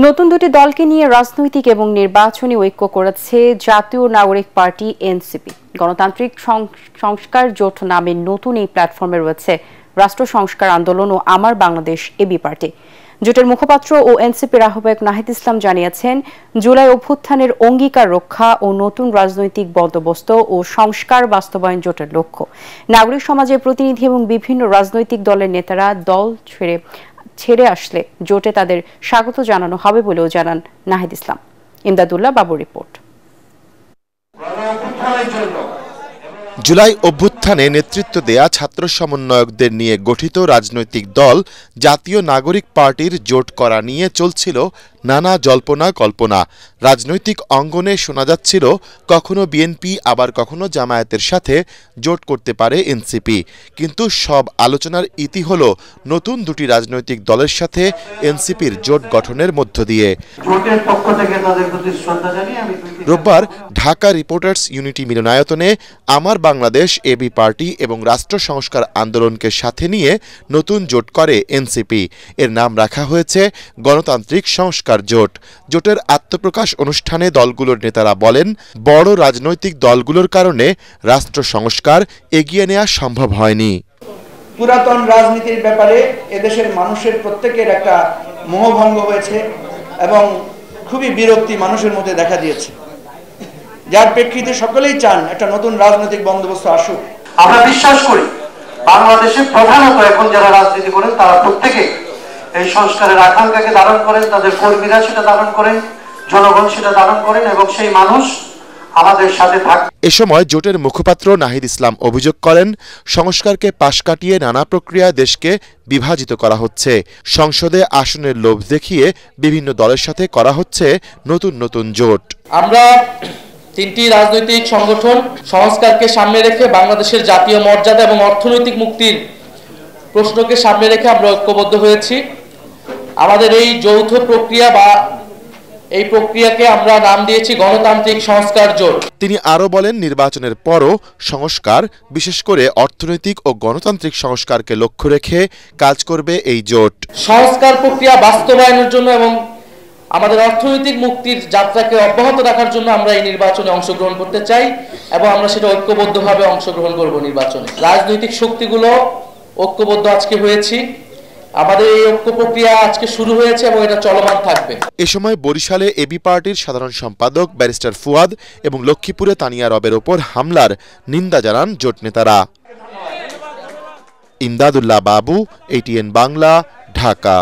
নতুন দুটি দলকে নিয়ে রাজনৈতিক এবং নির্বাচনী ঐক্য করেছে জাতীয় নাগরিক পার্টি এনসিপি। গণতান্ত্রিক সংস্কার জোট নামে নতুন এই প্ল্যাটফর্মে রয়েছে রাষ্ট্র সংস্কার আন্দোলন ও আমার বাংলাদেশ এবি পার্টি। জোটের মুখপাত্র ও এনসিপির আহ্বায়ক নাহিদ ইসলাম জানিয়েছেন, জুলাই অভ্যুত্থানের অঙ্গীকার রক্ষা ও নতুন রাজনৈতিক বন্দোবস্ত ও সংস্কার বাস্তবায়ন জোটের লক্ষ্য। নাগরিক সমাজের প্রতিনিধি এবং বিভিন্ন রাজনৈতিক দলের নেতারা দল ছেড়ে আসলে জোটে তাদের স্বাগত জানানো হবে বলেও জানান নাহিদ ইসলাম। ইমদাদুল্লাহ বাবুর রিপোর্ট। জুলাই অভ্যুত্থানে নেতৃত্ব দেয়া ছাত্র সমন্বয়কদের নিয়ে গঠিত রাজনৈতিক দল জাতীয় নাগরিক পার্টির জোট করা নিয়ে চলছিল নানা জল্পনা কল্পনা। রাজনৈতিক অঙ্গনে শোনা যাচ্ছিল কখনো বিএনপি আবার কখনো জামায়াতের সাথে জোট করতে পারে এনসিপি, কিন্তু সব আলোচনার ইতি হল নতুন দুটি রাজনৈতিক দলের সাথে এনসিপির জোট গঠনের মধ্য দিয়ে। রোববার ঢাকা রিপোর্টার্স ইউনিটি মিলনায়তনে আমার বাংলাদেশ এবি পার্টি এবং রাষ্ট্র সংস্কার আন্দোলনকে সাথে নিয়ে নতুন জোট করে এনসিপি। এর নাম রাখা হয়েছে গণতান্ত্রিক সংস্কার জোট। জোটের আত্মপ্রকাশ অনুষ্ঠানে দলগুলোর নেতারা বলেন, বড় রাজনৈতিক দলগুলোর কারণে রাষ্ট্র সংস্কার এগিয়ে নেওয়া সম্ভব হয়নি। পুরাতন রাজনীতির ব্যাপারে এদেশের মানুষের প্রত্যেকের একটা মোহভঙ্গ হয়েছে এবং খুবই বিরক্তি মানুষের মধ্যে দেখা দিয়েছে, যার প্রেক্ষিতে সকলেই চান একটা নতুন রাজনৈতিক বন্দোবস্ত আসুক। আমরা বিশ্বাস করি বাংলাদেশে প্রধানত এখন যারা রাজনীতি করেন তারা প্রত্যেকে এই সংস্কারের আকাঙ্ক্ষাকে ধারণ করেন, তাদের কর্মীরা সেটা ধারণ করেন, জনগণ সেটা ধারণ করেন এবং সেই মানুষ আমাদের সাথে থাকে। এ সময় জোটের মুখপাত্র নাহিদ ইসলাম অভিযোগ করেন, সংস্কারকে পাশ কাটিয়ে নানা প্রক্রিয়ায় দেশকে বিভাজিত করা হচ্ছে। সংসদে আসনের লোভ দেখিয়ে বিভিন্ন দলের সাথে করা হচ্ছে নতুন নতুন জোট। আমরা তিনটি রাজনৈতিক সংগঠন সংস্কারকে সামনে রেখে বাংলাদেশের জাতীয় মর্যাদা এবং অর্থনৈতিক মুক্তির প্রশ্নকে সামনে রেখে আমরা ঐক্যবদ্ধ হয়েছি। আমাদের এই যৌথ প্রক্রিয়া বা এই প্রক্রিয়াকে আমরা নাম দিয়েছি গণতান্ত্রিক সংস্কার জোট। তিনি আরো বলেন, নির্বাচনের পরও সংস্কার, বিশেষ করে অর্থনৈতিক ও গণতান্ত্রিক সংস্কারকে লক্ষ্য রেখে কাজ করবে এই জোট। সংস্কার প্রক্রিয়া বাস্তবায়নের জন্য এবং আমাদের অর্থনৈতিক মুক্তির যাত্রাকে অব্যাহত রাখার জন্য আমরা এই নির্বাচনে অংশগ্রহণ করতে চাই এবং আমরা সেটা ঐক্যবদ্ধভাবে অংশগ্রহণ করব নির্বাচনে। রাজনৈতিক শক্তিগুলো ঐক্যবদ্ধ আজকে হয়েছি, আমাদের এই ঐক্য প্রক্রিয়া আজকে শুরু হয়েছে এবং এটা চলমান থাকবে। এ সময় বরিশালে এবি পার্টির সাধারণ সম্পাদক ব্যারিস্টার ফুয়াদ এবং লক্ষ্মীপুরে তানিয়া রবের ওপর হামলার নিন্দা জানান জোট নেতারা। ইমদাদুল্লাহ বাবু, ATN বাংলা, ঢাকা।